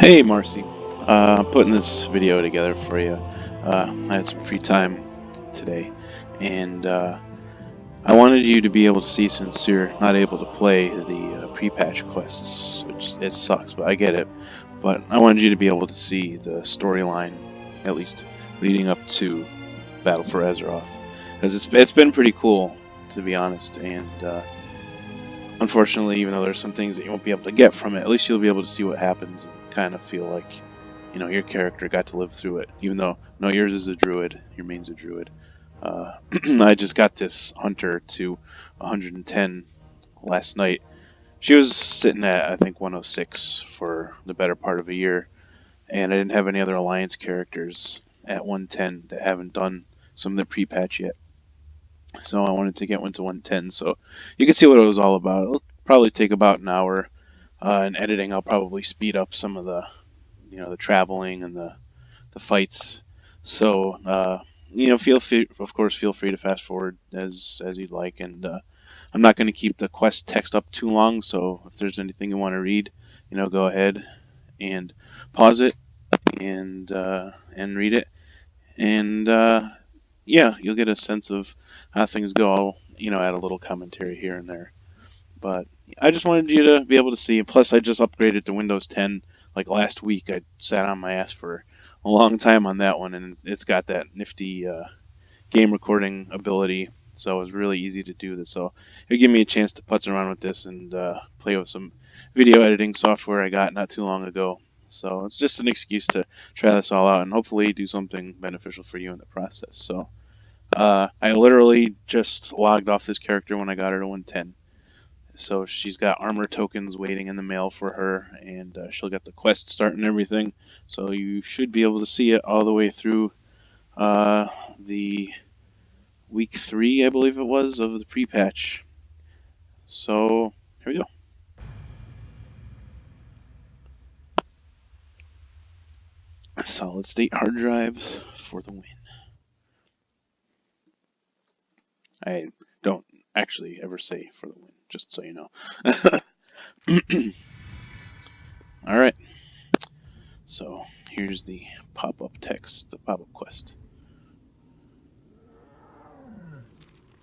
Hey Marcy, I'm putting this video together for you. I had some free time today, and I wanted you to be able to see, since you're not able to play the pre-patch quests, which it sucks, but I get it. But I wanted you to be able to see the storyline, at least leading up to Battle for Azeroth, because it's been pretty cool, to be honest. And unfortunately, even though there's some things that you won't be able to get from it, at least you'll be able to see what happens and kind of feel like, your character got to live through it. Even though, no, yours is a druid, your main's a druid. I just got this hunter to 110 last night. She was sitting at, I think, 106 for the better part of a year, and I didn't have any other alliance characters at 110 that haven't done some of the pre-patch yet. So I wanted to get one to 110, so you can see what it was all about. It'll probably take about an hour. In editing, I'll probably speed up some of the traveling and the fights. So, feel free, of course, feel free to fast forward as you'd like. And I'm not going to keep the quest text up too long. So if there's anything you want to read, go ahead and pause it and read it. And yeah, you'll get a sense of how things go. I'll add a little commentary here and there. But I just wanted you to be able to see. Plus, I just upgraded to Windows 10 like last week. I sat on my ass for a long time on that one, and it's got that nifty game recording ability. So it was really easy to do this. So it gave me a chance to putz around with this and play with some video editing software I got not too long ago. So it's just an excuse to try this all out and hopefully do something beneficial for you in the process. So I literally just logged off this character when I got her to 110. So she's got armor tokens waiting in the mail for her, and she'll get the quest start and everything. So you should be able to see it all the way through the week 3, I believe it was, of the pre-patch. So here we go. Solid state hard drives for the win. I don't actually ever say for the win, just so you know. All right. So here's the pop-up text, the pop-up quest.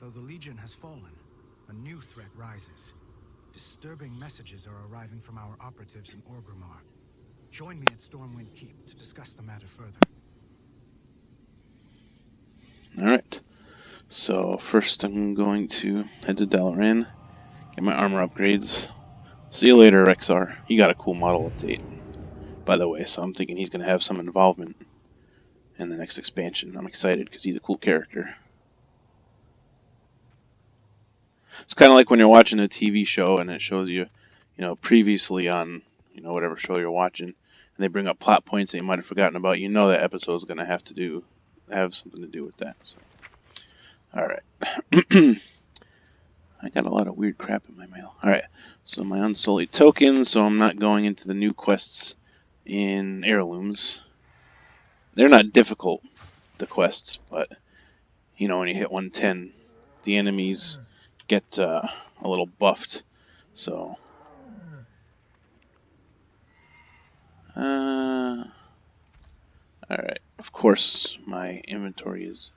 Though the Legion has fallen, a new threat rises. Disturbing messages are arriving from our operatives in Orgrimmar. Join me at Stormwind Keep to discuss the matter further. Alright, so first I'm going to head to Dalaran, get my armor upgrades. See you later, Rexar. He got a cool model update, by the way, so I'm thinking he's going to have some involvement in the next expansion. I'm excited because he's a cool character. It's kind of like when you're watching a TV show and it shows you, previously on, whatever show you're watching, and they bring up plot points that you might have forgotten about. You know that episode's going to have something to do with that. So, all right. I got a lot of weird crap in my mail. All right. So my unsullied tokens. So I'm not going into the new quests in heirlooms. They're not difficult, the quests, but when you hit 110, the enemies get a little buffed. So, alright. Of course, my inventory is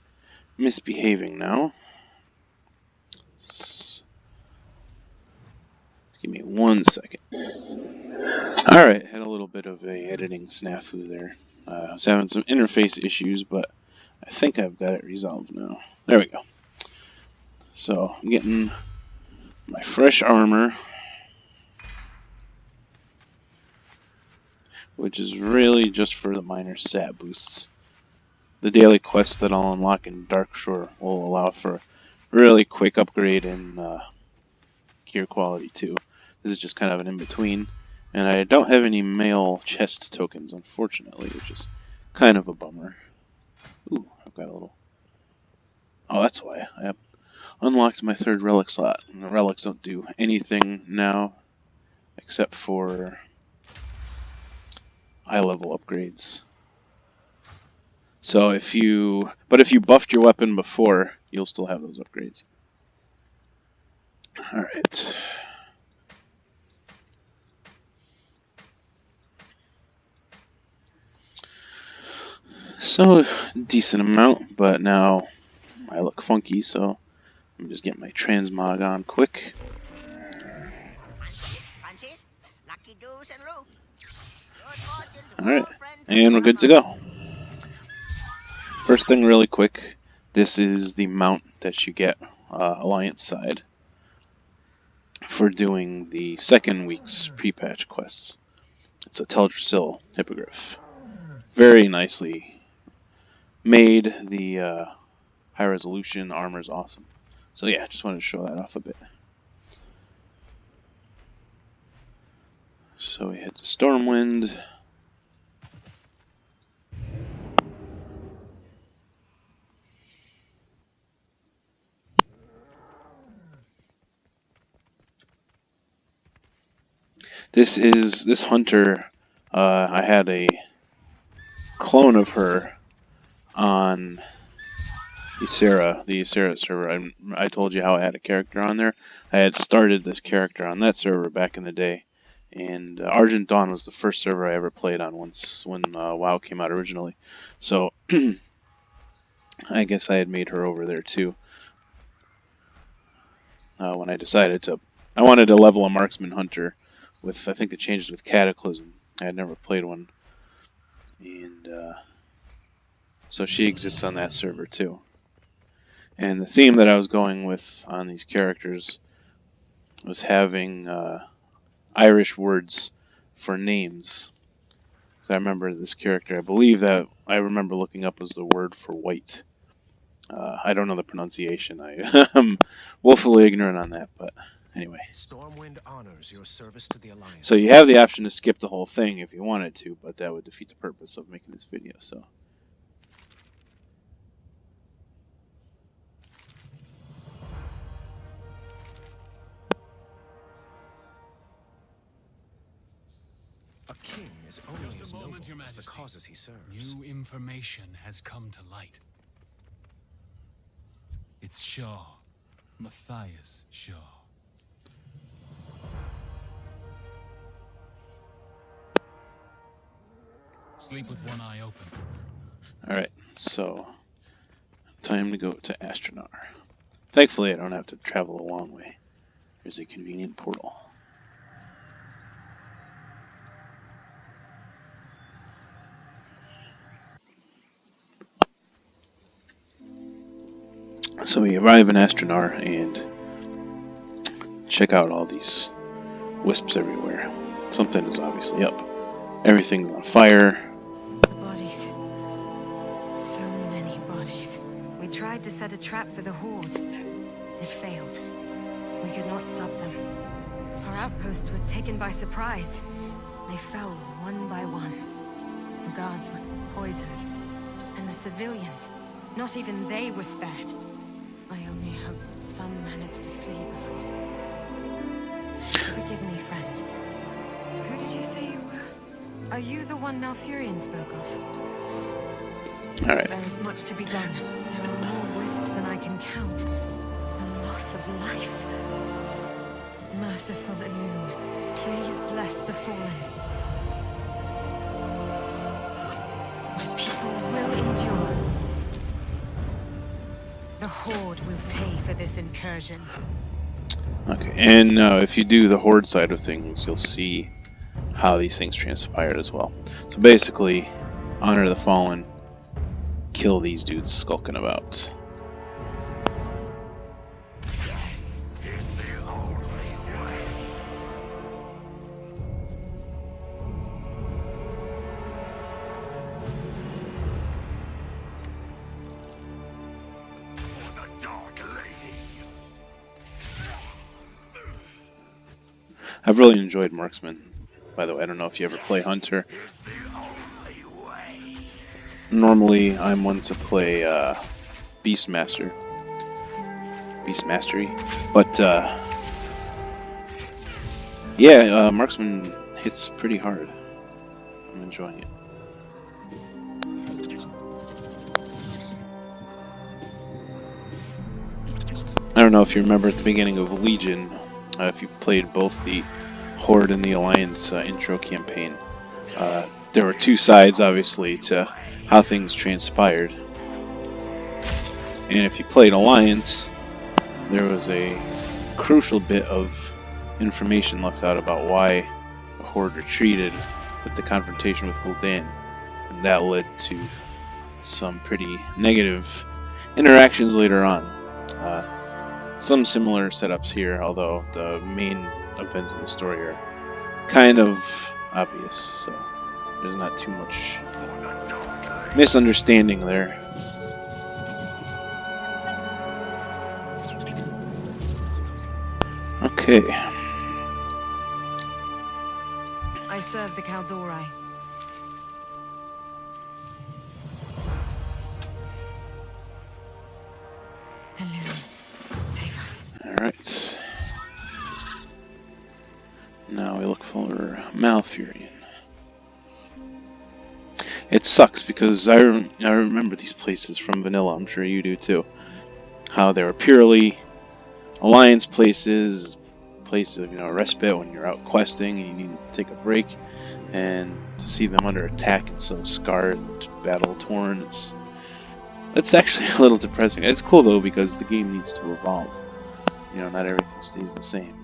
misbehaving now. Give me 1 second. Alright, had a little bit of a editing snafu there. I was having some interface issues, but I think I've got it resolved now. There we go. So, I'm getting my fresh armor, which is really just for the minor stat boosts. The daily quests that I'll unlock in Darkshore will allow for a really quick upgrade in gear quality too. This is just kind of an in-between. And I don't have any male chest tokens, unfortunately, which is kind of a bummer. Ooh, I've got a little... Oh, that's why. I have unlocked my 3rd relic slot. And the relics don't do anything now except for eye level upgrades. So if you buffed your weapon before, you'll still have those upgrades. Alright. So, decent amount, but now I look funky, so I'm just getting my transmog on quick. Alright, and we're good to go. First thing really quick, this is the mount that you get Alliance side for doing the second week's pre-patch quests. It's a Teldrassil Hippogriff. Very nicely made. The high resolution armor is awesome. So yeah, just wanted to show that off a bit. So we head to Stormwind. This hunter. I had a clone of her on the Ysera server. I told you how I had a character on there. I had started this character on that server back in the day, and Argent Dawn was the first server I ever played on when WoW came out originally. So I guess I had made her over there too. When I decided I wanted to level a marksman hunter with, I think the changes with Cataclysm. I had never played one, and so she exists on that server too. And the theme that I was going with on these characters was having Irish words for names. So I remember this character, I believe that I remember looking up was the word for white. I don't know the pronunciation. I'm woefully ignorant on that, but anyway. Stormwind honors your service to the Alliance. So you have the option to skip the whole thing if you wanted to, but that would defeat the purpose of making this video. So. A king is only as noble as the causes he serves. New information has come to light. It's Shaw. Matthias Shaw. Sleep with one eye open. Alright, so time to go to Astronar. Thankfully I don't have to travel a long way. Here's a convenient portal. So we arrive in Astronar and check out all these wisps everywhere. Something is obviously up. Everything's on fire. The bodies. So many bodies. We tried to set a trap for the Horde. It failed. We could not stop them. Our outposts were taken by surprise. They fell one by one. The guards were poisoned. And the civilians, not even they were spared. I only hope that some managed to flee before. Forgive me, friend. Who did you say you were? Are you the one Malfurion spoke of? Alright. There is much to be done. There are more wisps than I can count. The loss of life. Merciful Elune, please bless the fallen. My people will endure. The Horde will pay for this incursion. Okay, and if you do the Horde side of things, you'll see how these things transpired as well. So basically, honor the fallen, kill these dudes skulking about. I've really enjoyed Marksman. By the way, I don't know if you ever play Hunter. Normally, I'm one to play Beastmaster. Beast Mastery. But, yeah, Marksman hits pretty hard. I'm enjoying it. I don't know if you remember at the beginning of Legion, if you played both the Horde and the Alliance intro campaign, there were two sides, obviously, to how things transpired. And if you played Alliance, there was a crucial bit of information left out about why the Horde retreated with the confrontation with Gul'dan, and that led to some pretty negative interactions later on. Some similar setups here, although the main events of the story are kind of obvious, so there's not too much misunderstanding there. Okay. I serve the Kaldori. Hello. Save us. Alright. Now we look for Malfurion. It sucks because I remember these places from vanilla. I'm sure you do too. How they were purely Alliance places of respite when you're out questing and you need to take a break, and to see them under attack and so scarred and battle torn, it's actually a little depressing. It's cool though because the game needs to evolve. Not everything stays the same.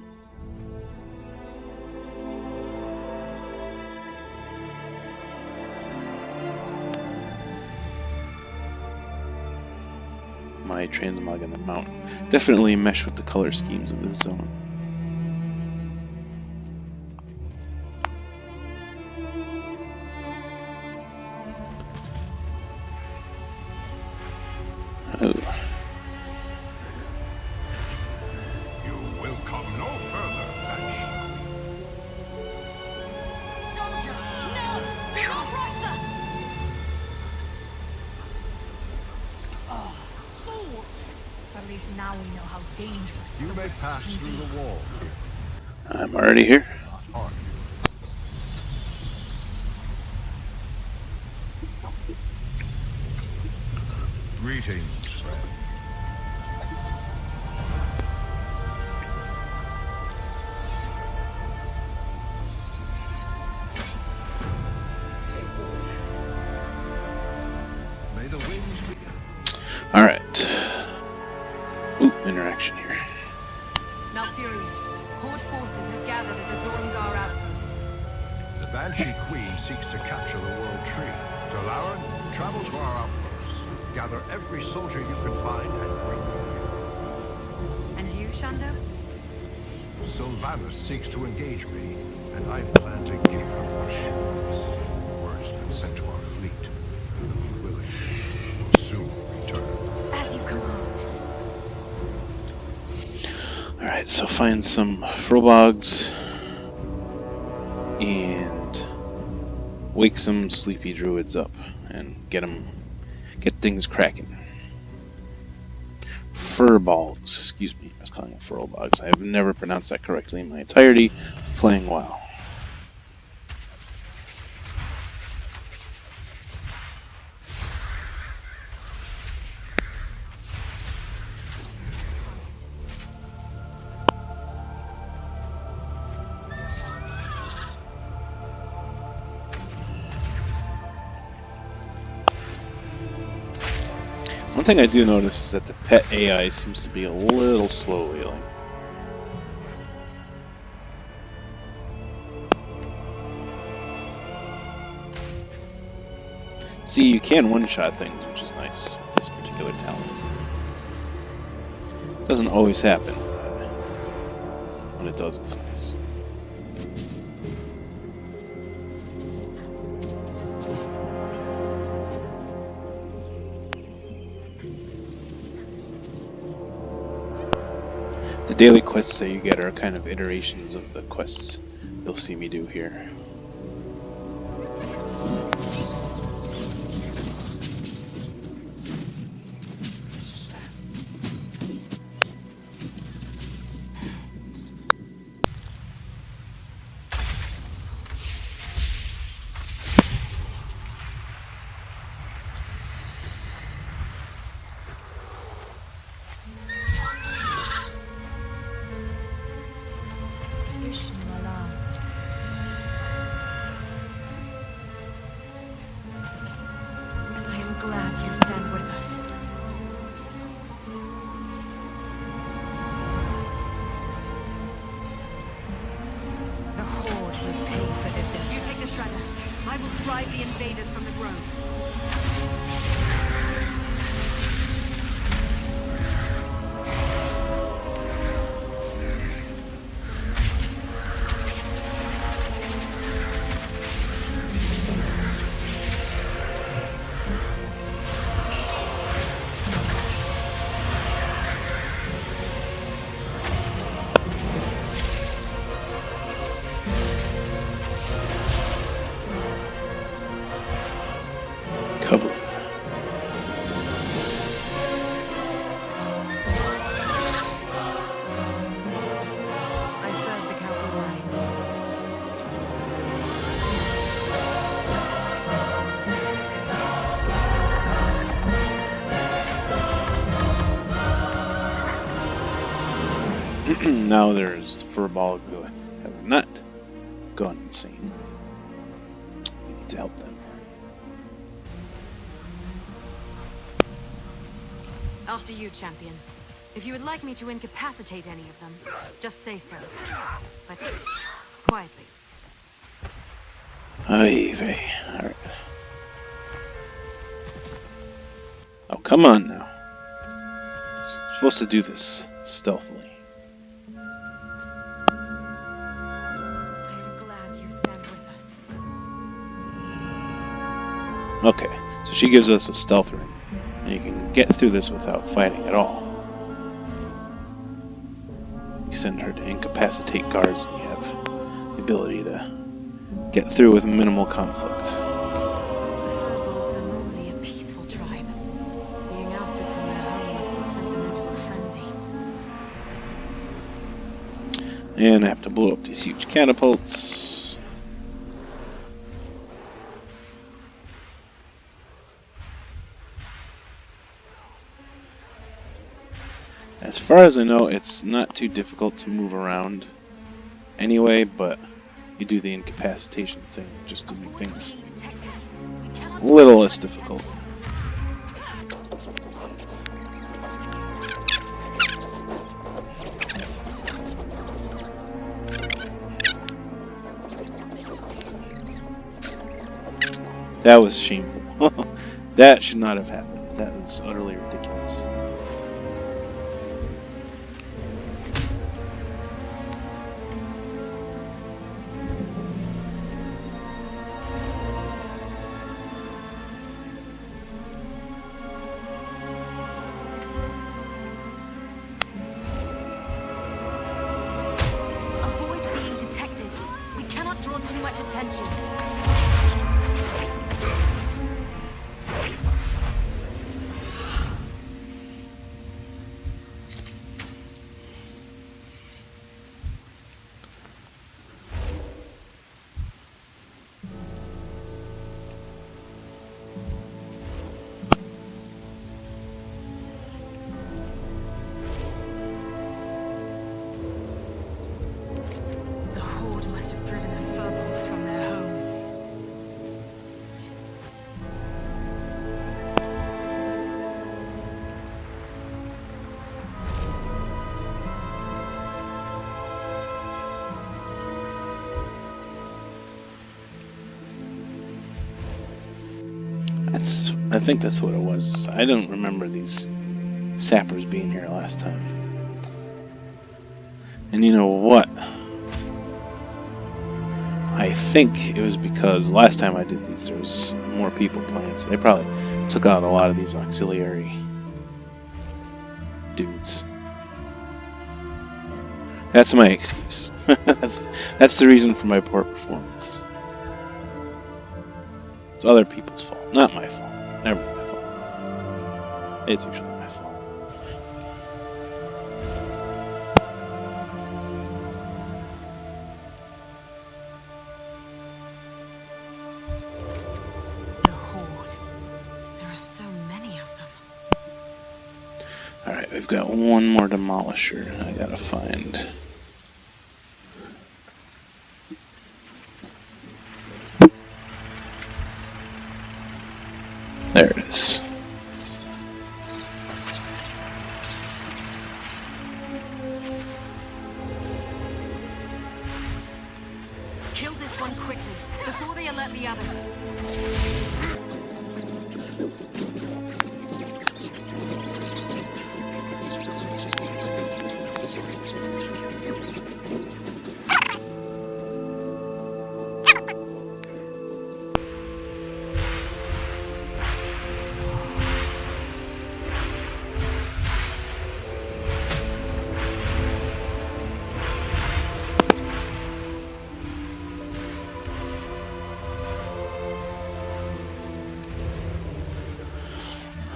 My transmog in the mount definitely mesh with the color schemes of this zone. Oh. You will come no further, Banshee. Soldiers, no! Do not rush them! Oh, swords! At least now we know how dangerous You the may wizards pass can through be. the wall. I'm already here. Not argue. Greetings, friend. May the winds be. Alright. Ooh, interaction here. Malfurion, Horde forces have gathered at the Zorngar outpost. The Banshee Queen seeks to capture the World Tree. Dalaran, travel to our outposts. Gather every soldier you can find and bring them here. And you, Shando? Sylvanas seeks to engage me, and I plan to give her what she wants. Word has been sent to our fleet, and the willing will soon return. As you command. Alright, so find some Frobogs and wake some sleepy druids up and get things cracking. Furbolgs, excuse me, I was calling them Furbolgs. I have never pronounced that correctly in my entirety of playing WoW. One thing I do notice is that the pet AI seems to be a little slow healing. See, you can one-shot things, which is nice with this particular talent. Doesn't always happen, but when it does, it's nice. The daily quests that you get are kind of iterations of the quests you'll see me do here. I will drive the invaders from the grove. Cover. I served the cavalry. Now there's the furball who have not gone insane. We need to help them. After you, champion. If you would like me to incapacitate any of them, just say so. But quietly. Ay vey. Alright. Oh, come on now. You're supposed to do this stealthily. I am glad you stand with us. Okay, so she gives us a stealth ring. And you can get through this without fighting at all. You send her to incapacitate guards and you have the ability to get through with minimal conflict. The Furbolgs are normally a peaceful tribe. Being ousted from their home must have sent them into a frenzy. And I have to blow up these huge catapults. As far as I know, it's not too difficult to move around anyway, but you do the incapacitation thing just to make things a little less difficult. That was shameful. That should not have happened. That was utterly ridiculous. Avoid being detected. We cannot draw too much attention. The Horde must have driven the Furbolgs from their home. I think that's what it was. I don't remember these sappers being here last time. And you know what? I think it was because last time I did these there was more people playing, so they probably took out a lot of these auxiliary dudes. That's my excuse. that's the reason for my poor performance. It's other people's fault, not my fault. Never my fault. It's usually my fault. The Horde. There are so many of them. Alright, we've got one more demolisher I gotta find. There it is. Kill this one quickly. The before they alert the others.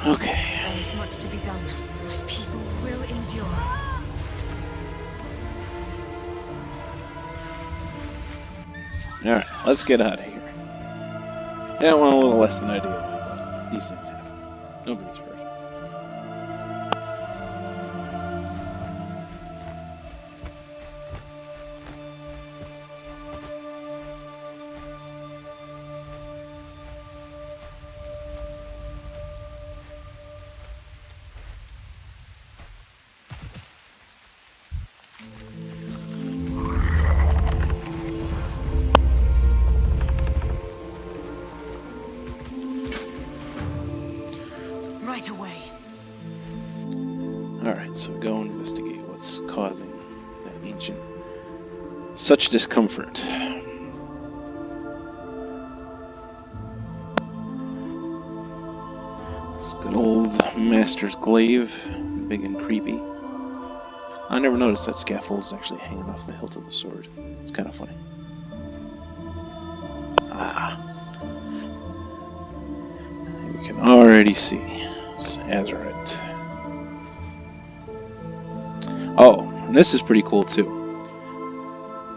Okay. There is much to be done. My people will endure. Alright, let's get out of here. Yeah, well, a little less than ideal, but these things happen. Nobody's perfect. Right away. Alright, so go investigate what's causing that ancient such discomfort. This good old master's glaive, big and creepy. I never noticed that scaffold is actually hanging off the hilt of the sword. It's kind of funny. Ah. We can already see it's Azeroth. Oh, and this is pretty cool too.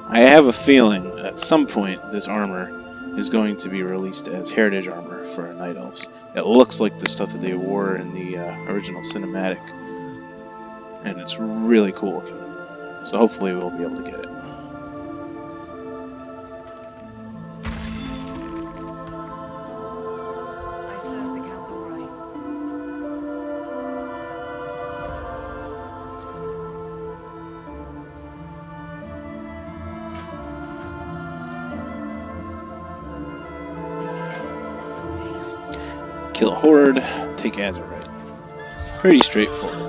I have a feeling at some point this armor is going to be released as heritage armor for our Night Elves. It looks like the stuff that they wore in the original cinematic, and it's really cool looking. So hopefully we'll be able to get it. I served the Count alright. Kill a horde, take Azeroth. Pretty straightforward.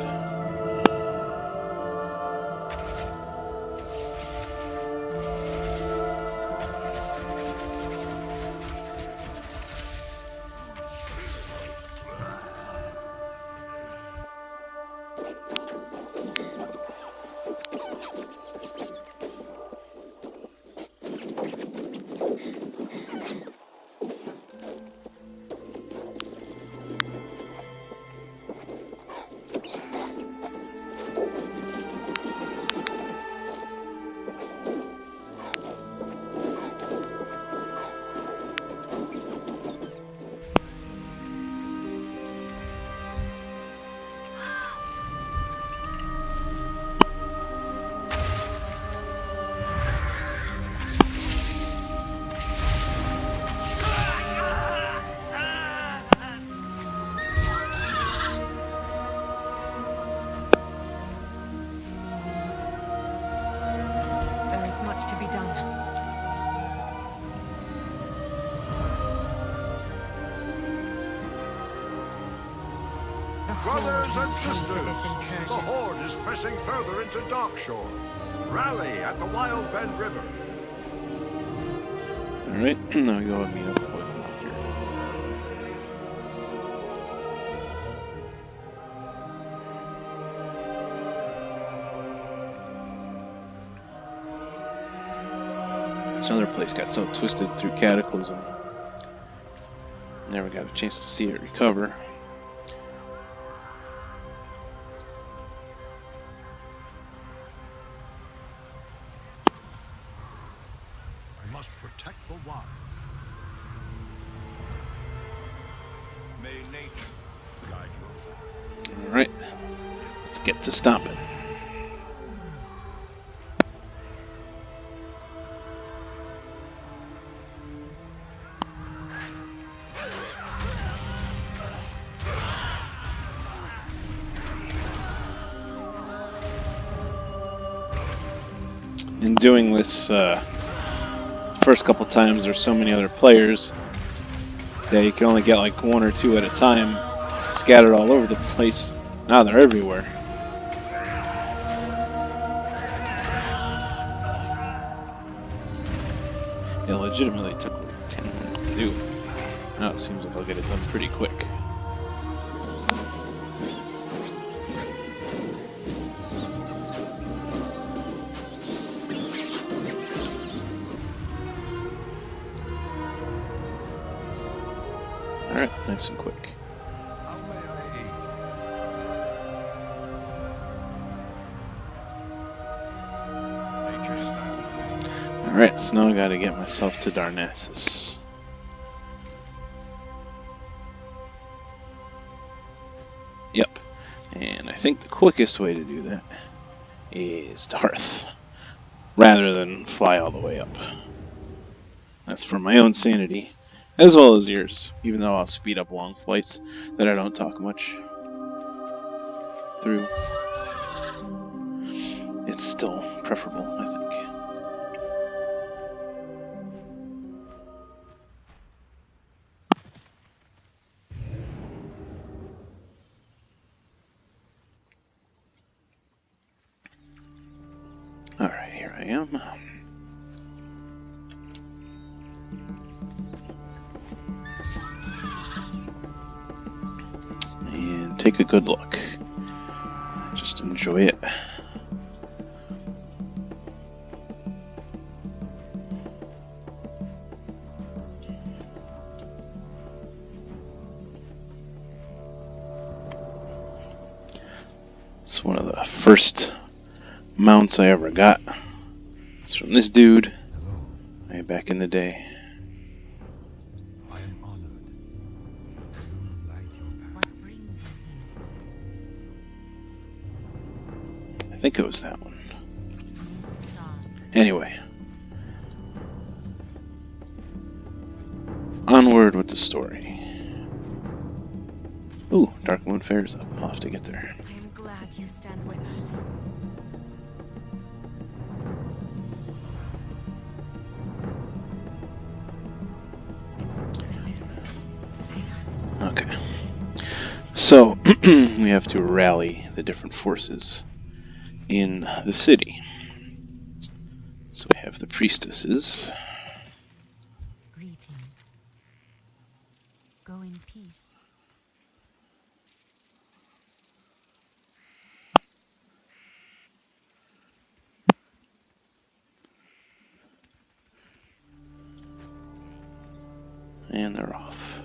There is much to be done. The Brothers Horde and will pay for sisters, this the incursion. Horde is pressing further into Darkshore. Rally at the Wild Bend River. Alright, now we go and meet up with them here. This other place got so twisted through Cataclysm. Never got a chance to see it recover. I must protect the wild. May nature guide you. Alright, let's get to stomping. In doing this first couple times there's so many other players that you can only get like 1 or 2 at a time, scattered all over the place. Now they're everywhere. It legitimately took like 10 minutes to do. Now it seems like I'll get it done pretty quick. Alright, nice and quick. How may I aid? Nature stands ready. Alright, so now I gotta get myself to Darnassus. Yep. And I think the quickest way to do that is to Hearth, rather than fly all the way up. That's for my own sanity, as well as yours, even though I'll speed up long flights that I don't talk much through. It's still preferable, I think. Alright, here I am. And take a good look. Just enjoy it. It's one of the first mounts I ever got. It's from this dude way back in the day. I am honored. You light your path. What brings you I think it was that one. here? Stars. Anyway. Onward with the story. Ooh, Dark Moon Fair's up. I'll have to get there. I am glad you stand with us. Save us. Okay. So, we have to rally the different forces in the city. So we have the priestesses. Greetings. Go in peace. And they're off.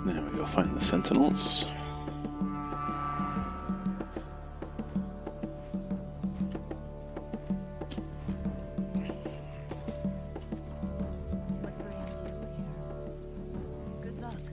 Then we go find the sentinels. What brings you here? Good luck, friend.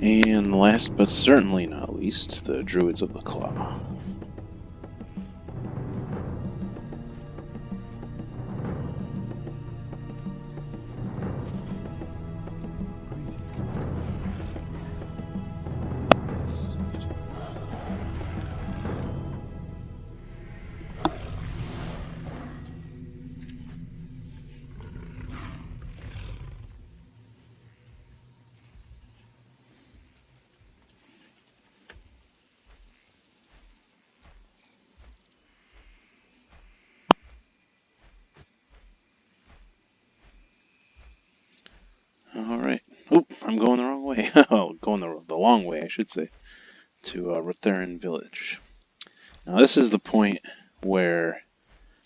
And last but certainly not least, the Druids of the Claw. Alright. Oop, I'm going the wrong way. Oh, going the long way, I should say. To Rotheran Village. Now this is the point where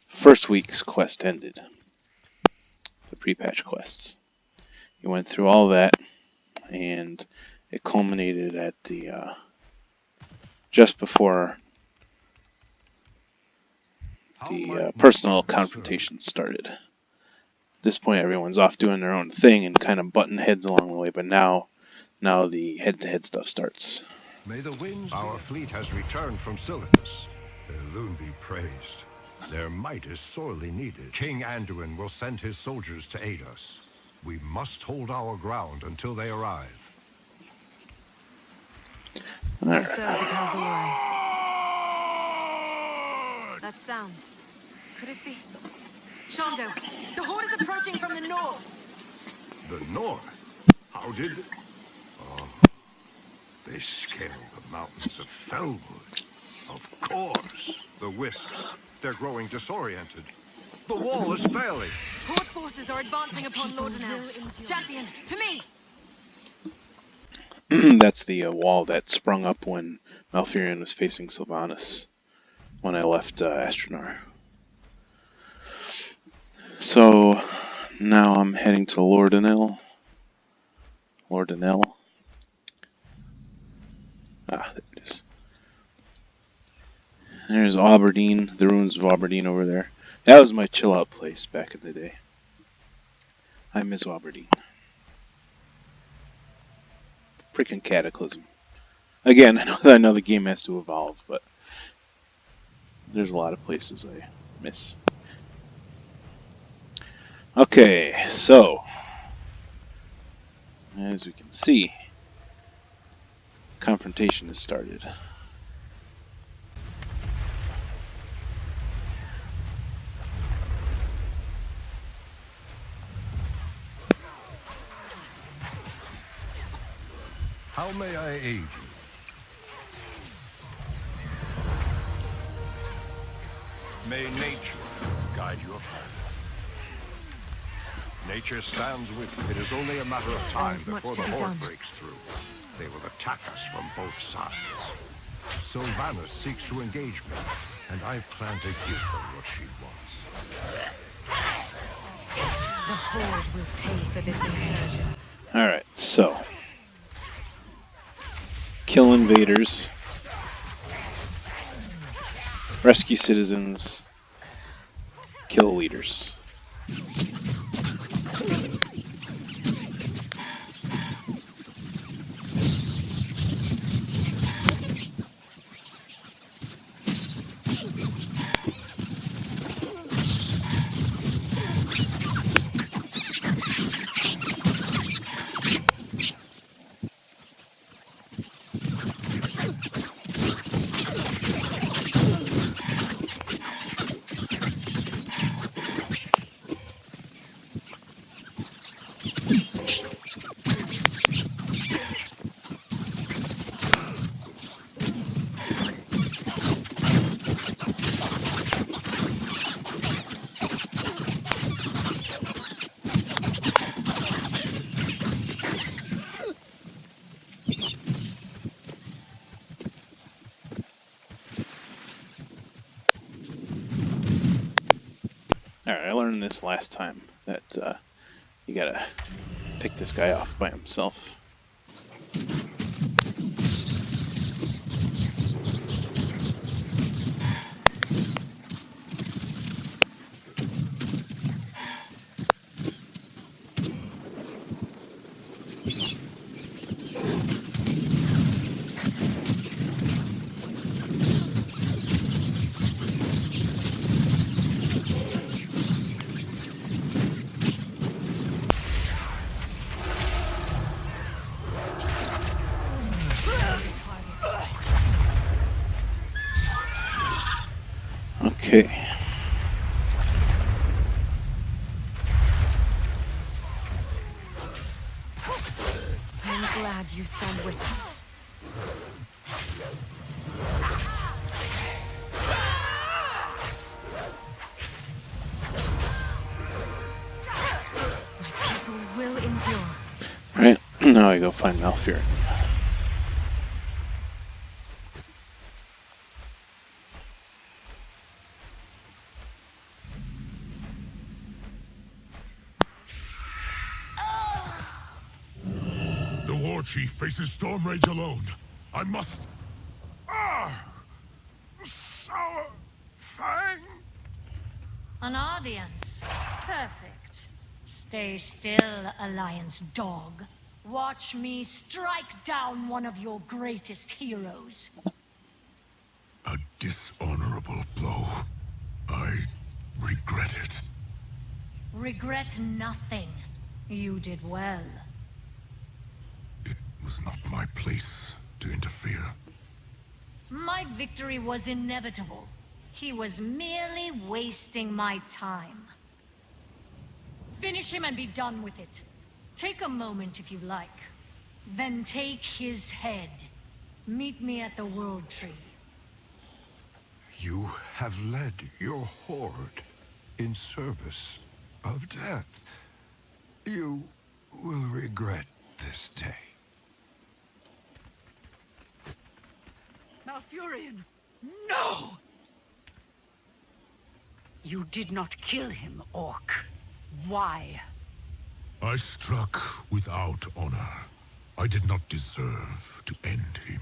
first week's quest ended. The pre-patch quests. You went through all that, and it culminated at the just before the personal confrontation started. At this point, everyone's off doing their own thing and kind of butting heads along the way, but now the head-to-head stuff starts. May the winds. Our fleet has returned from Silithus. Elune be praised. Their might is sorely needed. King Anduin will send his soldiers to aid us. We must hold our ground until they arrive. You serve the Caldori. That sound. Could it be? Shondo, the horde is approaching from the north. The north? How did... Oh, they scaled the mountains of Felwood. Of course. The wisps. They're growing disoriented. The wall is failing. Horde forces are advancing upon Lordanel. Champion, to me! That's the wall that sprung up when Malfurion was facing Sylvanas when I left Astronar. So now I'm heading to Lordanel. Ah, there it is. There's Aberdeen, the ruins of Aberdeen over there. That was my chill out place back in the day. I miss Aberdeen. Freaking Cataclysm. Again, I know the game has to evolve, but there's a lot of places I miss. Okay, so as we can see, confrontation has started. How may I aid you? May nature guide your path. Nature stands with you. It is only a matter of time There's much before to the be horde done. breaks through. They will attack us from both sides. Sylvanas seeks to engage me, and I plan to give her what she wants. The horde will pay for this incursion. Alright, so kill invaders, rescue citizens, kill leaders. Alright, I learned this last time, that you gotta pick this guy off by himself. Okay. I'm glad you stand with us. My people will endure. Alright, now I go find Malfurion. The war chief faces storm rage alone. I must... Sour Fang? An audience. Perfect. Stay still, Alliance dog. Watch me strike down one of your greatest heroes. A dishonorable blow. I regret it. Regret nothing. You did well. It was not my place to interfere. My victory was inevitable. He was merely wasting my time. Finish him and be done with it. Take a moment if you like. Then take his head. Meet me at the World Tree. You have led your horde in service of death. You will regret this day. Malfurion! No! You did not kill him, Orc. Why? I struck without honor. I did not deserve to end him.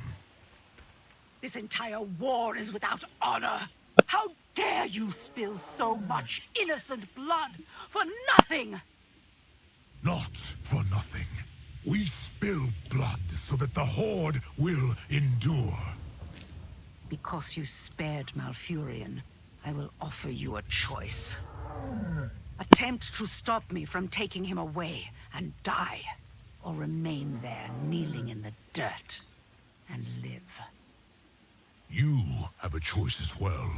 This entire war is without honor. How dare you spill so much innocent blood for nothing? Not for nothing. We spill blood so that the Horde will endure. Because you spared Malfurion, I will offer you a choice. Attempt to stop me from taking him away and die, or remain there kneeling in the dirt and live. You have a choice as well.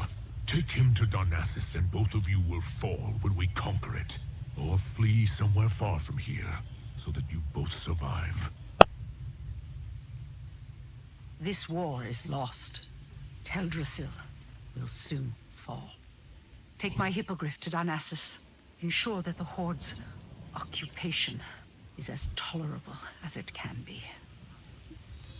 Take him to Darnassus and both of you will fall when we conquer it. Or flee somewhere far from here, so that you both survive. This war is lost. Teldrassil will soon fall. Take my hippogriff to Darnassus. Ensure that the Horde's occupation is as tolerable as it can be.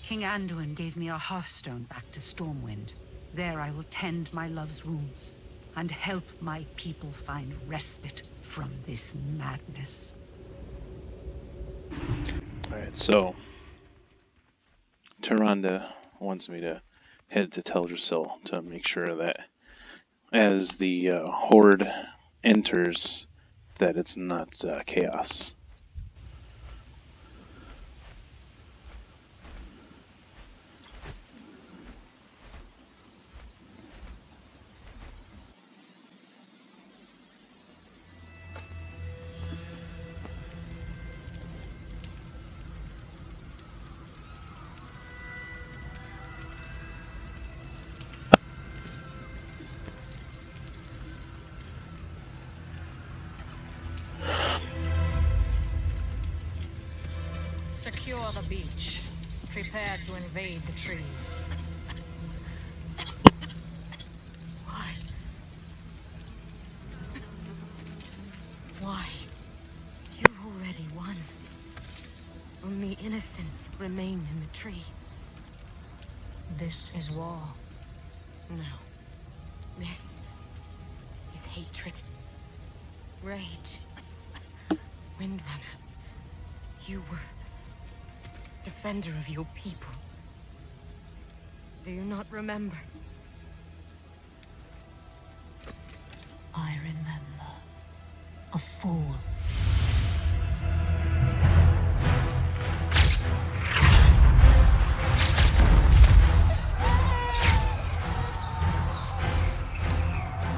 King Anduin gave me a hearthstone back to Stormwind. There I will tend my love's wounds and help my people find respite from this madness. Alright, so Tyrande wants me to head to Teldrassil to make sure that as the Horde enters, that it's not chaos. Secure the beach. Prepare to invade the tree. Why? Why? You've already won. Only innocents remain in the tree. This is war. No. This is hatred. Rage. Windrunner. You were defender of your people. Do you not remember? I remember. A fool.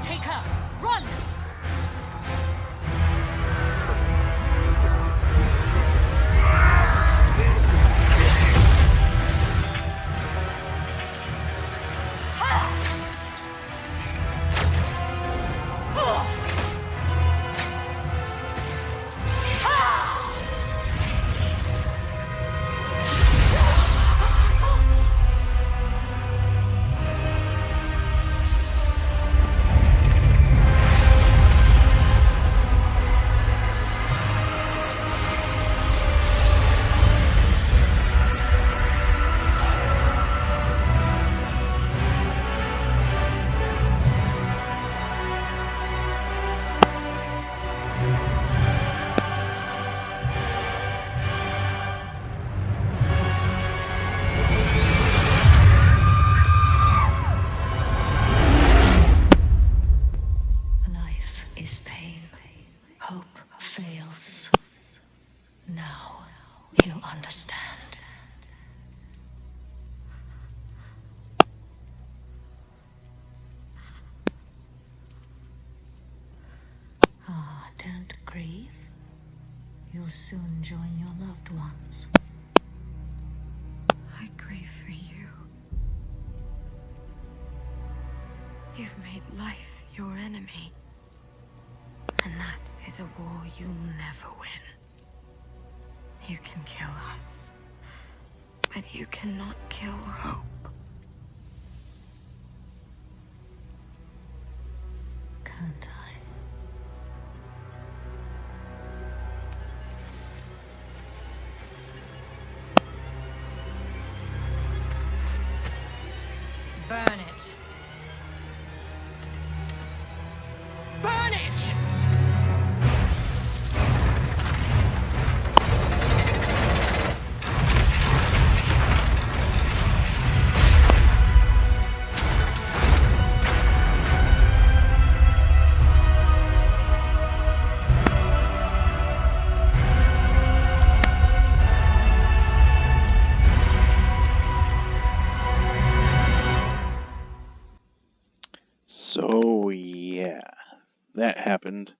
Take her! Run! soon join your loved ones. I grieve for you. You've made life your enemy. And that is a war you'll never win. You can kill us, but you cannot kill hope. Can't I? Burn it. Burn it! So, yeah, that happened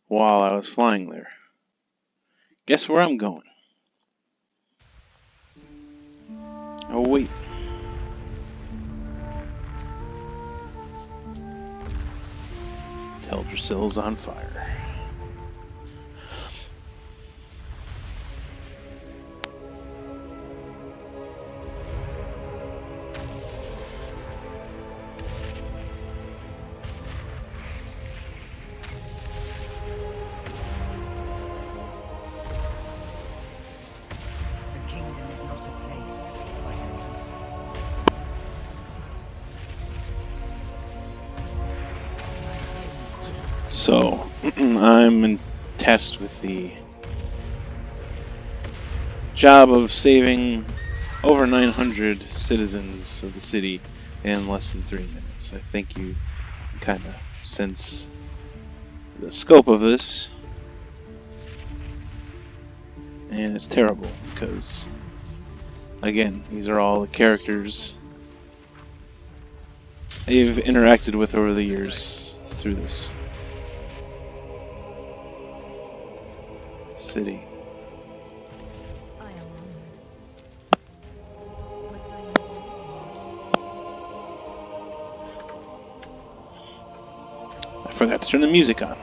while I was flying there. Guess where I'm going? Oh, wait. Teldrassil's on fire. The kingdom is not a place, but a So, I'm tasked with the job of saving over 900 citizens of the city in less than 3 minutes. I think you kind of sense the scope of this. And it's terrible because, again, these are all the characters I've interacted with over the years through this city. I forgot to turn the music on.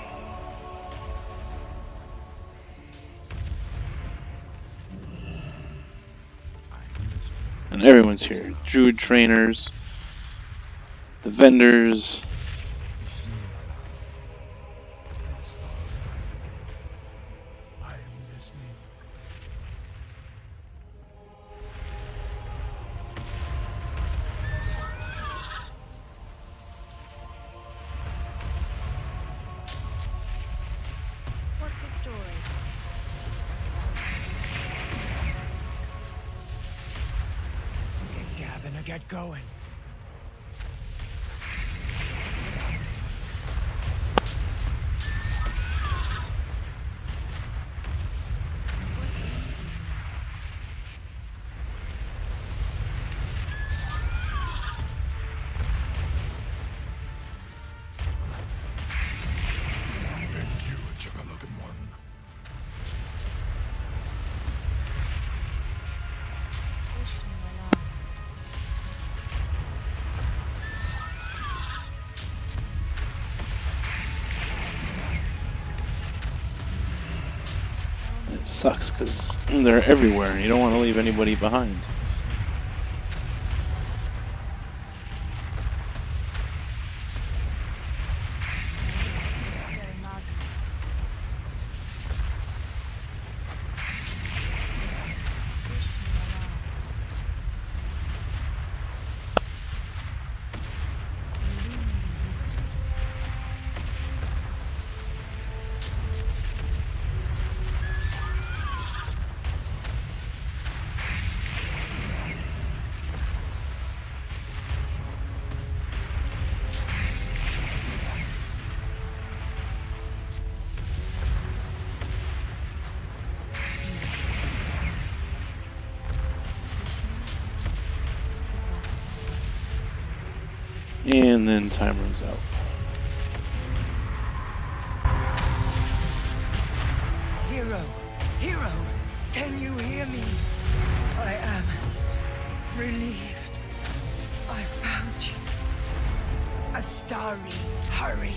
And everyone's here. Druid trainers, the vendors. I am listening. What's your story? Get gabbing or get going. Endure, Jabalogan One. It sucks because they're everywhere and you don't want to leave anybody behind. And then time runs out. hero. Hero, can you hear me? I am relieved. I found you. Astari, hurry.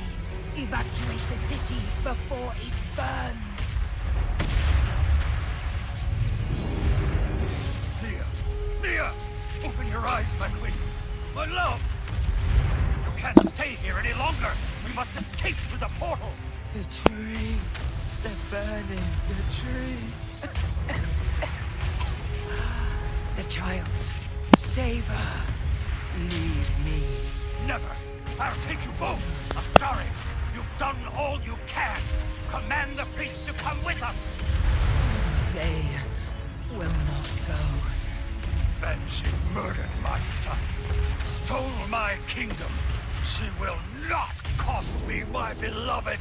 Evacuate the city before it burns. Mia! Open your eyes, my queen. My love! You can't stay here any longer. We must escape through the portal. The tree. They're burning the tree. The child. Save her. Leave me. Never. I'll take you both. Astari, you've done all you can. Command the priest to come with us. They will not go. Banshee murdered my son. Stole my kingdom. She will not cost me my beloved.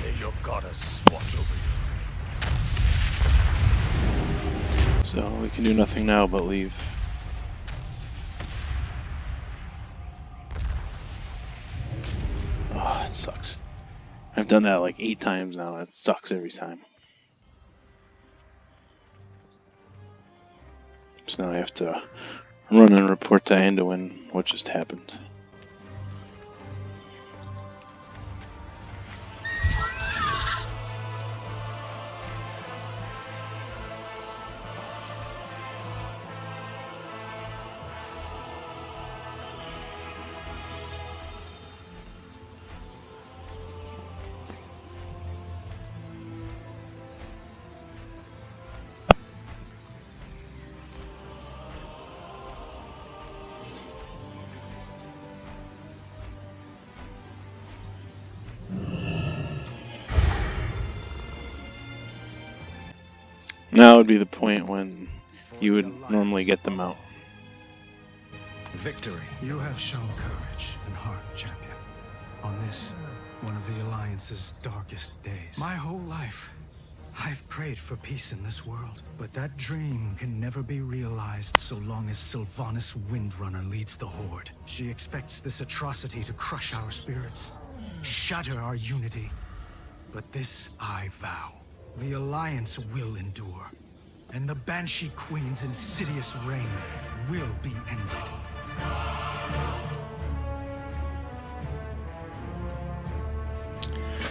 May your goddess watch over you. So we can do nothing now but leave. Oh, it sucks. I've done that like 8 times now. It sucks every time. So now I have to run and report to Anduin what just happened. Now would be the point when you would normally get them out. Victory. You have shown courage and heart, champion. On this, one of the Alliance's darkest days. My whole life, I've prayed for peace in this world. But that dream can never be realized so long as Sylvanas Windrunner leads the Horde. She expects this atrocity to crush our spirits, shatter our unity. But this I vow. The Alliance will endure, and the Banshee Queen's insidious reign will be ended.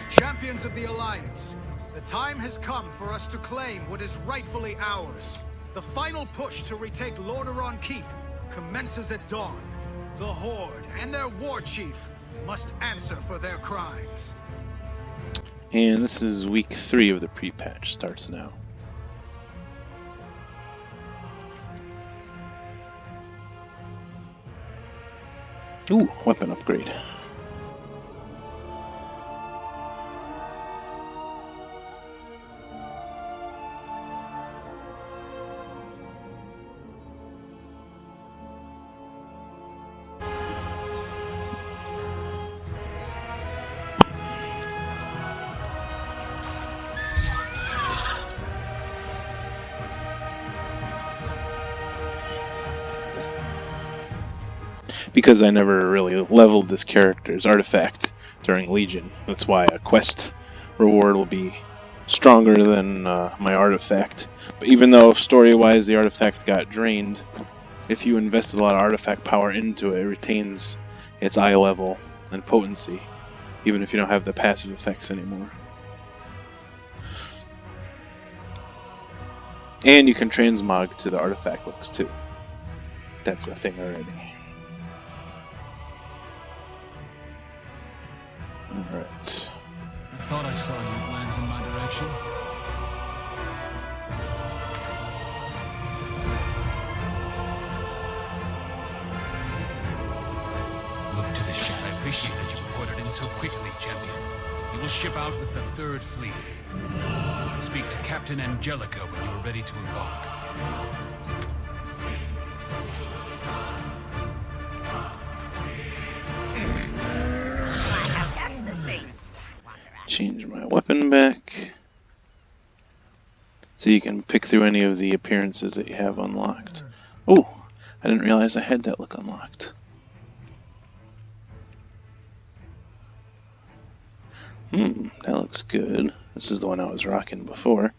Champions of the Alliance, the time has come for us to claim what is rightfully ours. The final push to retake Lordaeron Keep commences at dawn. The Horde and their war chief must answer for their crimes. And this is week 3 of the pre-patch. Starts now. Ooh, weapon upgrade. Because I never really leveled this character's artifact during Legion. That's why a quest reward will be stronger than my artifact. But even though story-wise the artifact got drained, if you invested a lot of artifact power into it, it retains its eye level and potency, even if you don't have the passive effects anymore. And you can transmog to the artifact looks too. That's a thing already. Alright. I thought I saw you glance in my direction. Look to the ship. I appreciate that you reported in so quickly, champion. You will ship out with the 3rd Fleet. Speak to Captain Angelica when you are ready to embark. Change my weapon back. So you can pick through any of the appearances that you have unlocked. Oh, I didn't realize I had that look unlocked. That looks good. This is the one I was rocking before.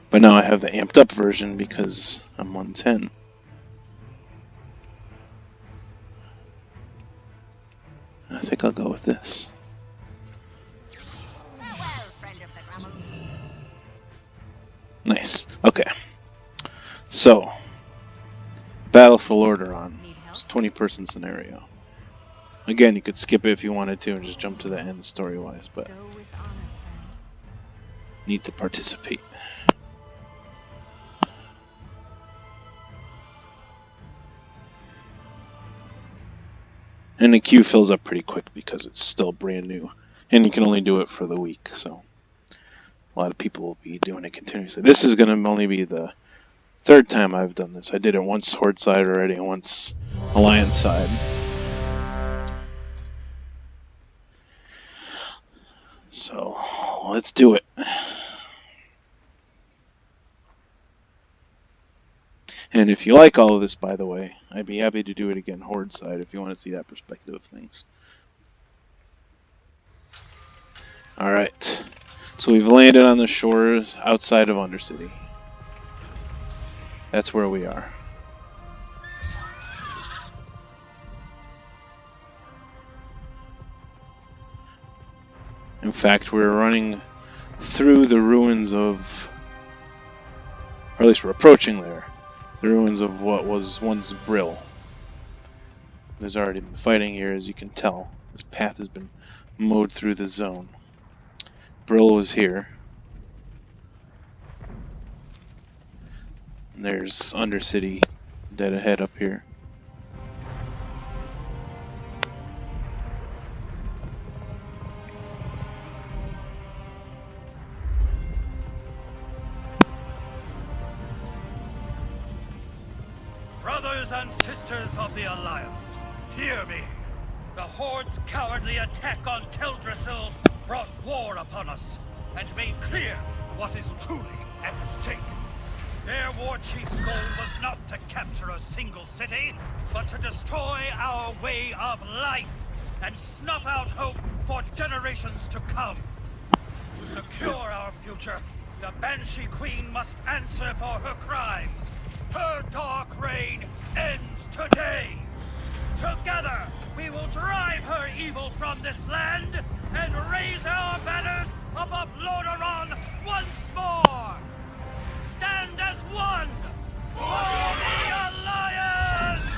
But now I have the amped up version because I'm 110. I think I'll go with this. Nice. Okay. So, Battle for Lordaeron. It's a 20-person scenario. Again, you could skip it if you wanted to and just jump to the end story-wise, but need to participate. And the queue fills up pretty quick because it's still brand new. And you can only do it for the week, so a lot of people will be doing it continuously. This is going to only be the third time I've done this. I did it once Horde side already and once Alliance side. So, let's do it. And if you like all of this, by the way, I'd be happy to do it again Horde side if you want to see that perspective of things. Alright, so we've landed on the shores outside of Undercity. That's where we are. In fact, we're running through the ruins of, or at least we're approaching there, the ruins of what was once Brill. There's already been fighting here, as you can tell. This path has been mowed through the zone. Brill was here. And there's Undercity dead ahead up here. Brothers and sisters of the Alliance, hear me. The Horde's cowardly attack on Teldrassil brought war upon us and made clear what is truly at stake. Their war chief's goal was not to capture a single city, but to destroy our way of life and snuff out hope for generations to come. To secure our future, the Banshee Queen must answer for her crimes. Her dark reign ends today. Together, we will drive her evil from this land and raise our banners above Lordaeron once more. Stand as one for the Alliance!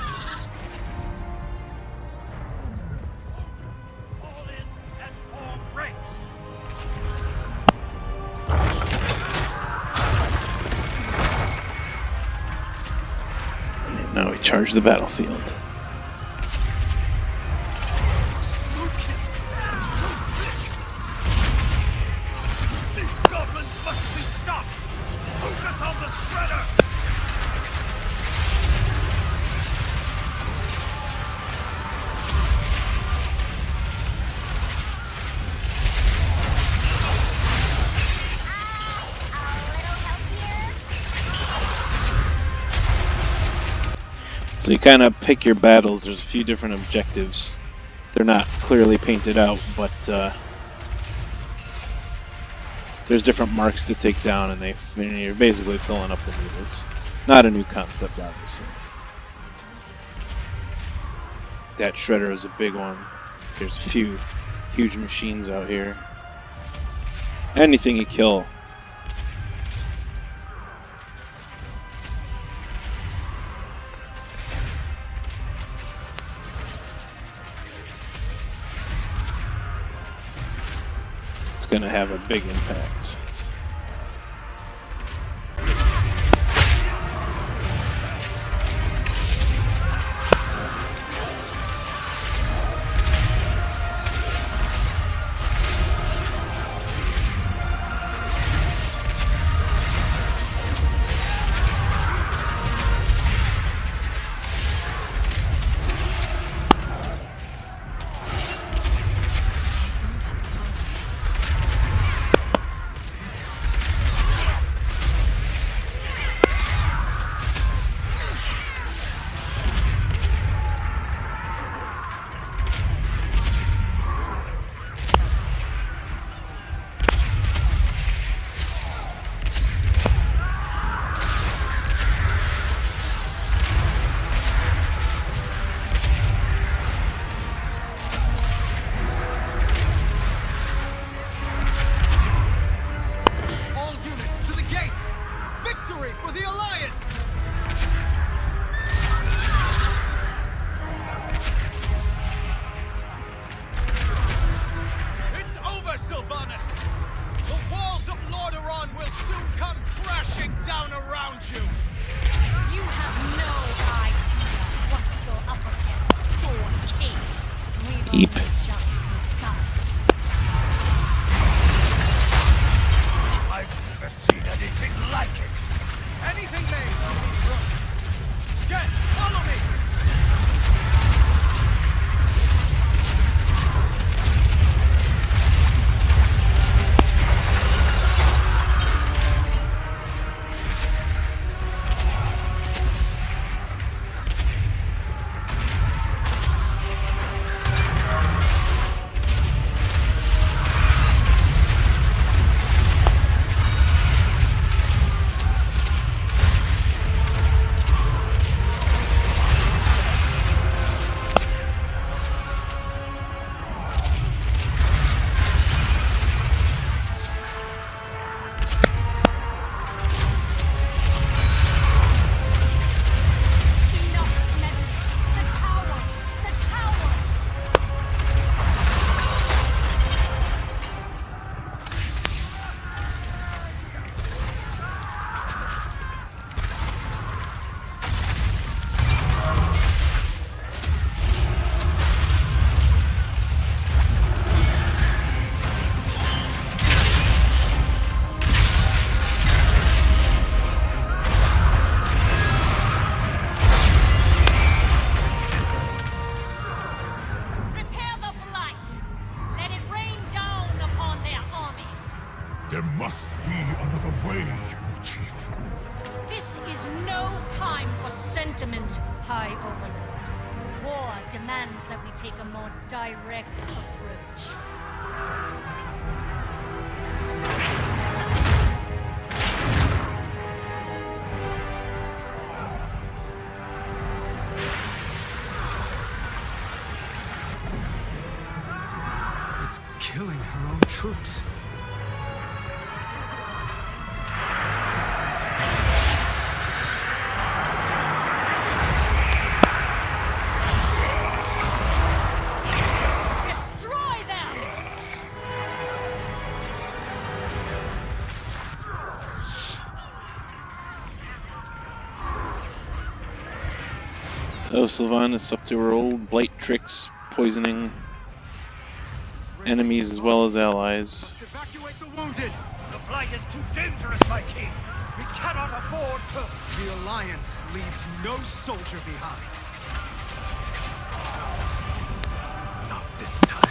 Fall in and form ranks. And now we charge the battlefield. These goblins must be stopped! Focus on the shredder! So you kind of pick your battles. There's a few different objectives. They're not clearly painted out, but there's different marks to take down, and you're basically filling up the meters. Not a new concept, obviously. That shredder is a big one. There's a few huge machines out here. Anything you kill. It's going to have a big impact. Heap. I've never seen anything like it. Anything made! Get! Follow me! There must be another way, O Chief. This is no time for sentiment, High Overlord. War demands that we take a more direct approach. It's killing her own troops. Destroy them! So Sylvanas up to her old blight tricks, poisoning enemies as well as allies. Must evacuate the wounded! The blight is too dangerous, my king. We cannot afford to... The Alliance leaves no soldier behind. Not this time.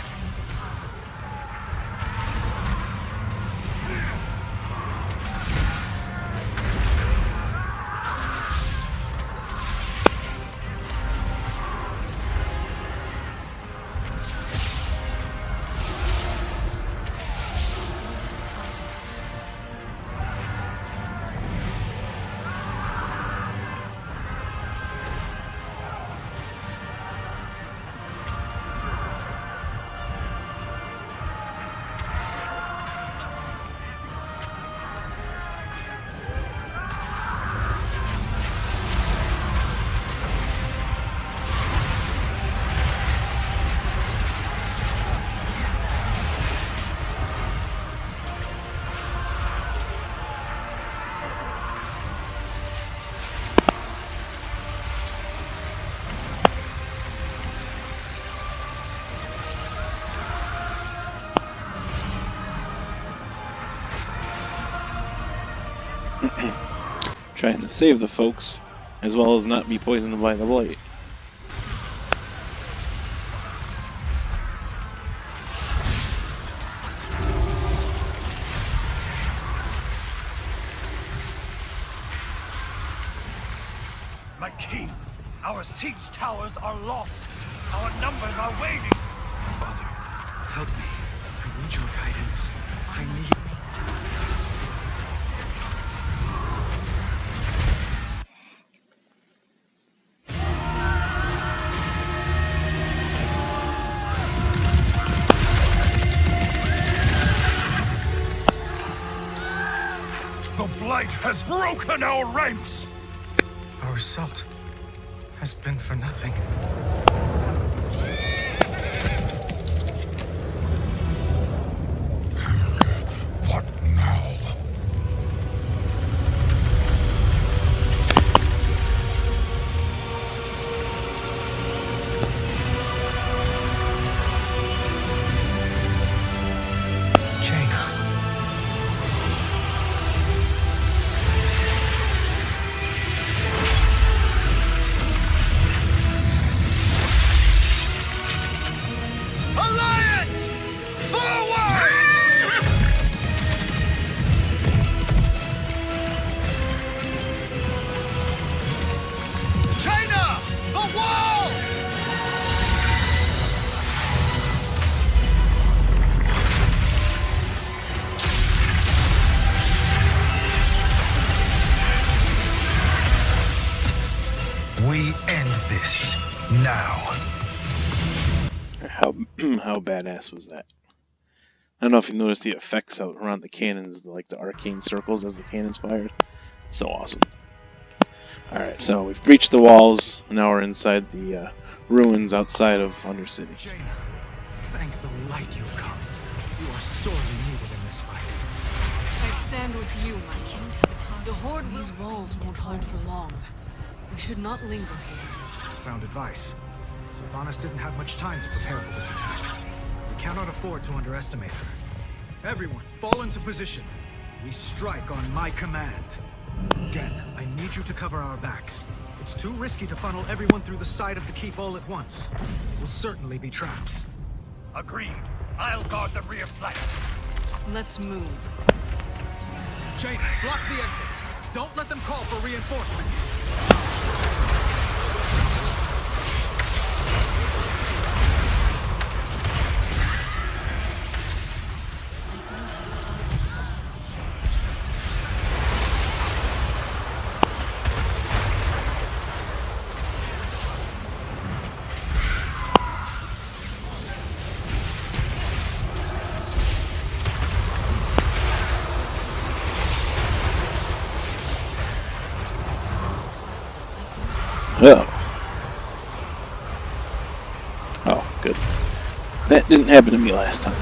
Trying to save the folks, as well as not be poisoned by the blight. My king, our siege towers are lost. Our numbers are waning. Father, help me. I need your guidance. I need... The Blight has broken our ranks! Our assault has been for nothing. What now? We end this now. How how badass was that? I don't know if you noticed the effects out around the cannons, like the arcane circles as the cannons fired. So awesome. Alright, so we've breached the walls, now we're inside the ruins outside of Undercity. Jaina, thank the light you've come. You are sorely needed in this fight. I stand with you, my king. The Horde, these walls won't hold for long. We should not linger here. Sound advice. Sylvanas didn't have much time to prepare for this attack. We cannot afford to underestimate her. Everyone, fall into position. We strike on my command. Again, I need you to cover our backs. It's too risky to funnel everyone through the side of the keep all at once. Will certainly be traps. Agreed. I'll guard the rear flank. Let's move. Jaina, block the exits. Don't let them call for reinforcements. Oh. Oh, good. That didn't happen to me last time.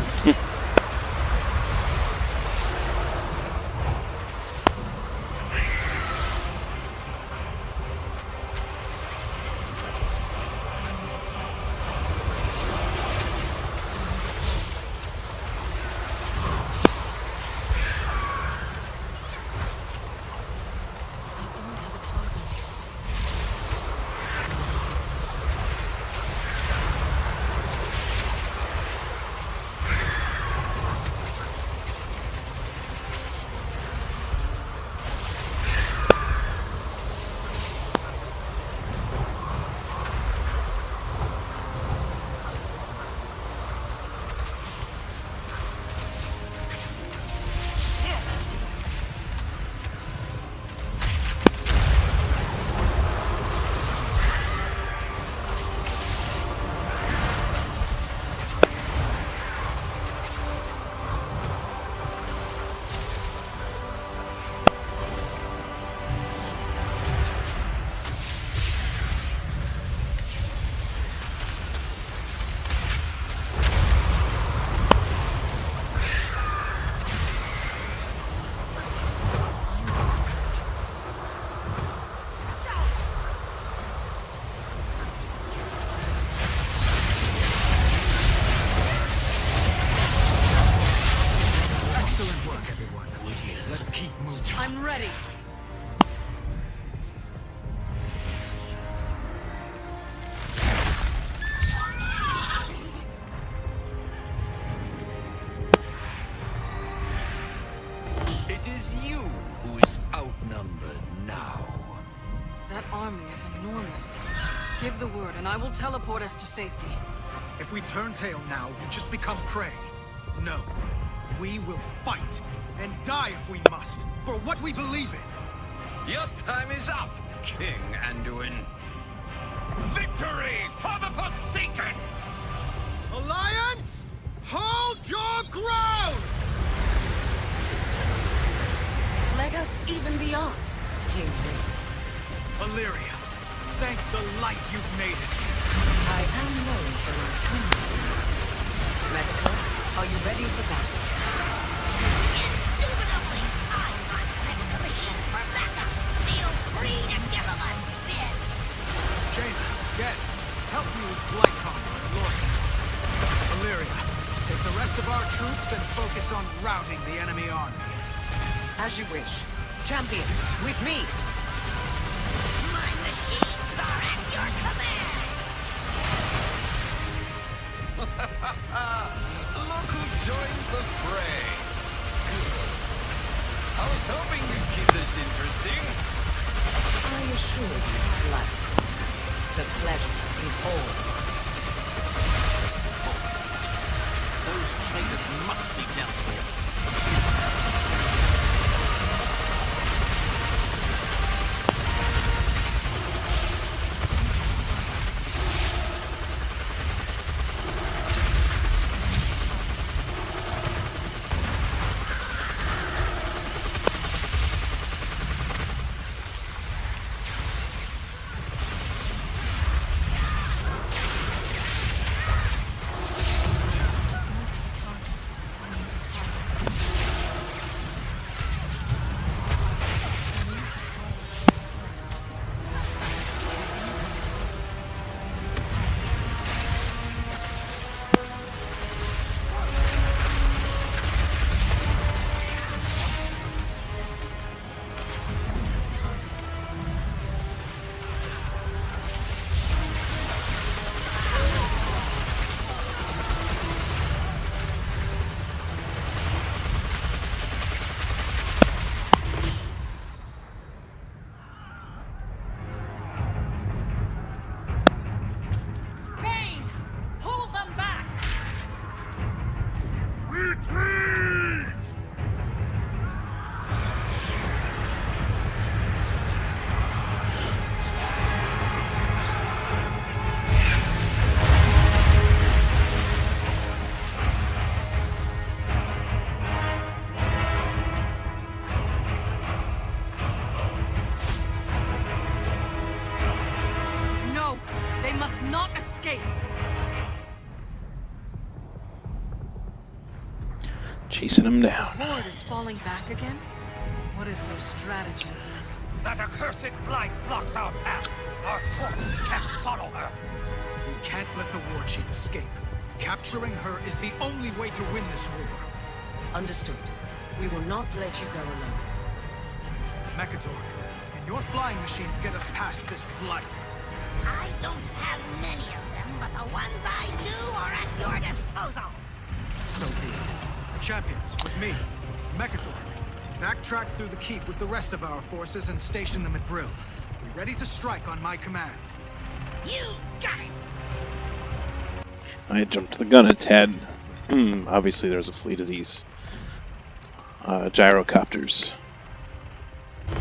I'm ready. It is you who is outnumbered now. That army is enormous. Give the word and I will teleport us to safety. If we turn tail now, we just become prey. No. We will fight, and die if we must, for what we believe in. Your time is up, King Anduin. Victory for the Forsaken! Alliance, hold your ground! Let us even the odds, King. Illyria, thank the light you've made it. I am known for my timely. Medical, are you ready for battle? Indubitably, I want spectral machines for backup. Feel free to give them a spin. Jaina, get. Help me with Blightcon and Lorcan. Illyria, take the rest of our troops and focus on routing the enemy army. As you wish. Champion, with me! My machines are at your command. Look who joins the fray. Good. I was hoping you'd keep this interesting. I assure you, Blood. The pleasure is all. Those traitors must be dealt with. chasing him The down. horde is falling back again? What is their strategy? That accursed blight blocks our path. Our forces can't follow her. We can't let the war chief escape. Capturing her is the only way to win this war. Understood. We will not let you go alone. Mechadork, can your flying machines get us past this blight? I don't have many of them, but the ones I do are at your disposal. So be it. Champions, with me, Mechadork. Backtrack through the keep with the rest of our forces and station them at Brill. Be ready to strike on my command. You got it. I jumped the gun a tad. Obviously, there's a fleet of these gyrocopters.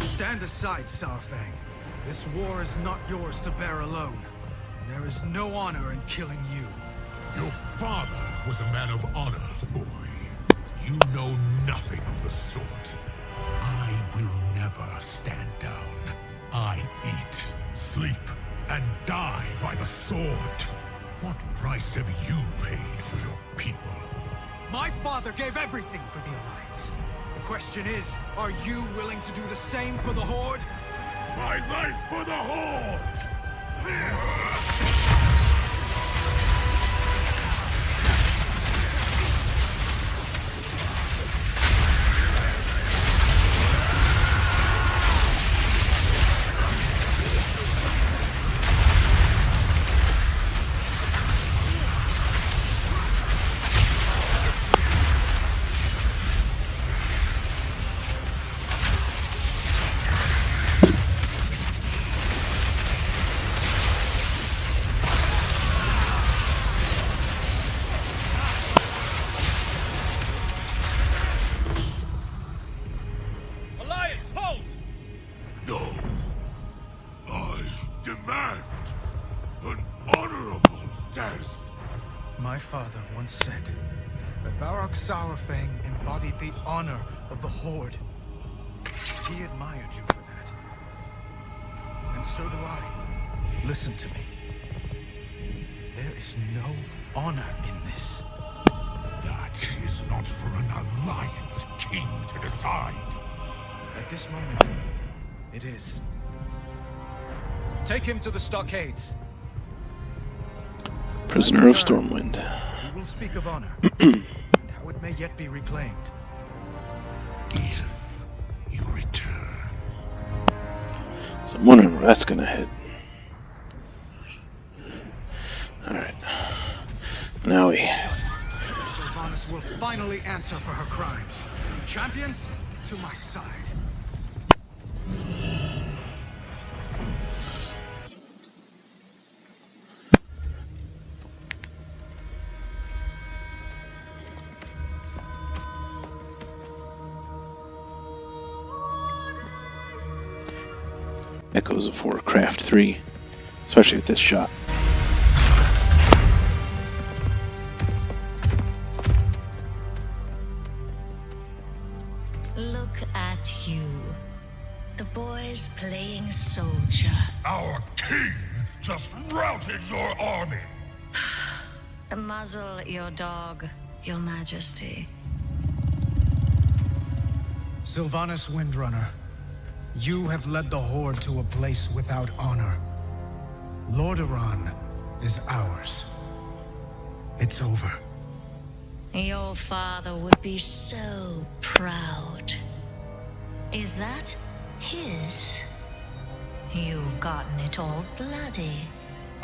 Stand aside, Saurfang. This war is not yours to bear alone. And there is no honor in killing you. Your father was a man of honor, boy. You know nothing of the sort. I will never stand down. I eat, sleep, and die by the sword. What price have you paid for your people? My father gave everything for the Alliance. The question is, are you willing to do the same for the Horde? My life for the Horde! Alliance, hold! No. I demand an honorable death. My father once said that Varrock Saurfang embodied the honor of the Horde. He admired you for that. And so do I. Listen to me. There is no honor in this. That is not for an Alliance king to decide. At this moment, it is. Take him to the stockades. Prisoner of Stormwind. We will speak of honor, and how it may yet be reclaimed. If you return. So I'm wondering where that's gonna head. Alright. Now we... Sylvanas will finally answer for her crimes. Champions, to my side. Echoes of Warcraft 3, especially with this shot. Look at you. The boy's playing soldier. Our king just routed your army. Muzzle your dog, Your Majesty. Sylvanas Windrunner, you have led the Horde to a place without honor. Lordaeron is ours. It's over. Your father would be so proud. Is that his? You've gotten it all bloody.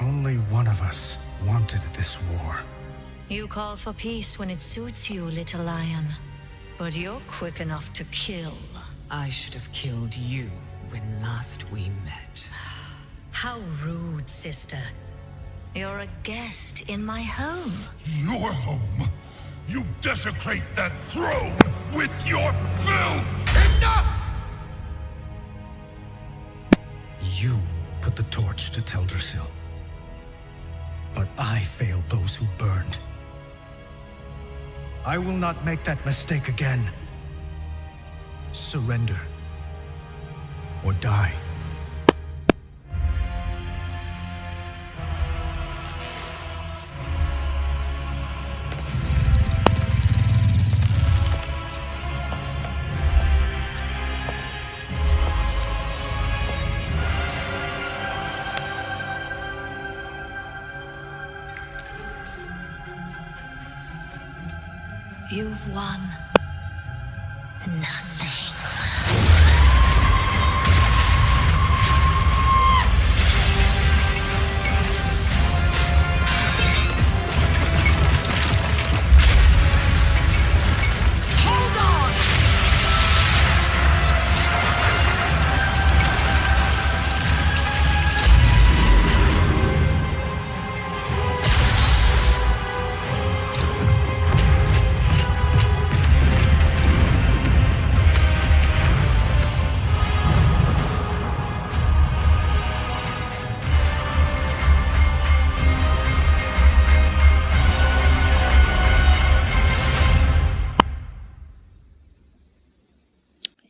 Only one of us wanted this war. You call for peace when it suits you, little lion. But you're quick enough to kill. I should have killed you when last we met. How rude, sister. You're a guest in my home. Your home? You desecrate that throne with your filth! Enough! You put the torch to Teldrassil. But I failed those who burned. I will not make that mistake again. Surrender. Or die. You've won nothing.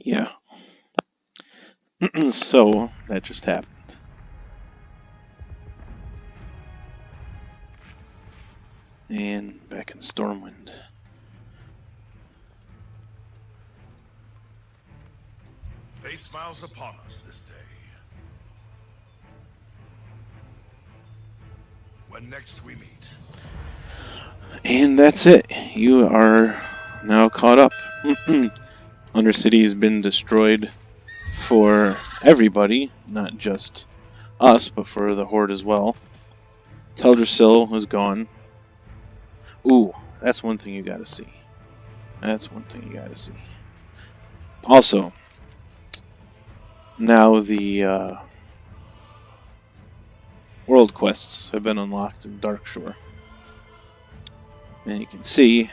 Yeah. So, that just happened. And back in Stormwind. Fate smiles upon us this day. When next we meet. And that's it. You are now caught up. Undercity has been destroyed for everybody, not just us, but for the Horde as well. Teldrassil is gone. Ooh, that's one thing you gotta see. That's one thing you gotta see. Also, now the world quests have been unlocked in Darkshore. And you can see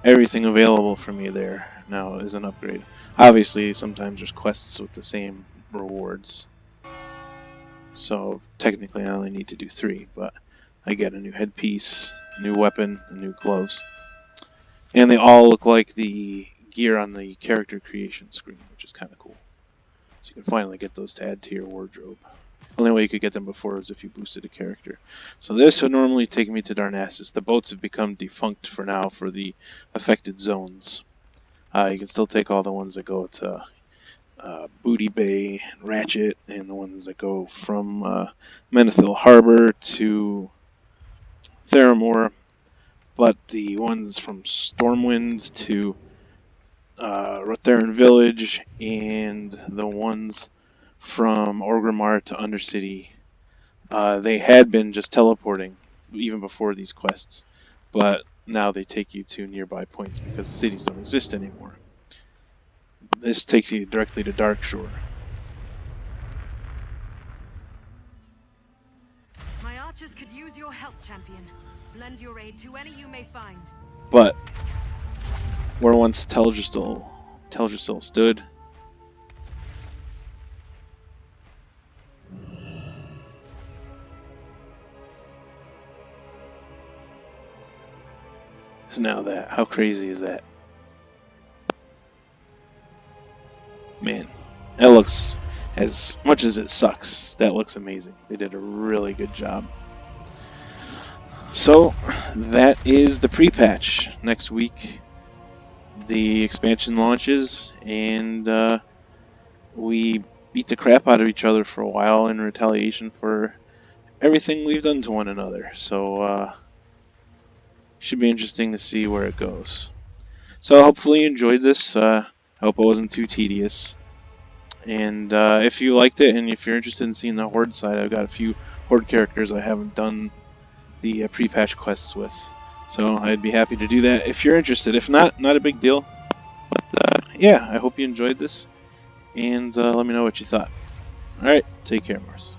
everything available for me there now is an upgrade. Obviously, sometimes there's quests with the same rewards. So, technically I only need to do 3, but I get a new headpiece, a new weapon, and new gloves. And they all look like the gear on the character creation screen, which is kind of cool. So you can finally get those to add to your wardrobe. Only way you could get them before was if you boosted a character. So this would normally take me to Darnassus. The boats have become defunct for now for the affected zones. You can still take all the ones that go to Booty Bay and Ratchet, and the ones that go from Menethil Harbor to Theramore. But the ones from Stormwind to Rotharen Village and the ones from Orgrimmar to Undercity, they had been just teleporting even before these quests, but now they take you to nearby points because the cities don't exist anymore. This takes you directly to Darkshore. My archers could use your help, champion. Lend your aid to any you may find. But where once Teldrassil stood, is now that. How crazy is that? Man, that looks, as much as it sucks, that looks amazing. They did a really good job. So, that is the pre-patch. Next week, the expansion launches, and we beat the crap out of each other for a while in retaliation for everything we've done to one another. So, should be interesting to see where it goes. So, hopefully you enjoyed this. I hope it wasn't too tedious. And if you liked it, and if you're interested in seeing the Horde side, I've got a few Horde characters I haven't done the pre-patch quests with. So I'd be happy to do that if you're interested. If not, not a big deal. But yeah, I hope you enjoyed this, and let me know what you thought. Alright, take care, Mars.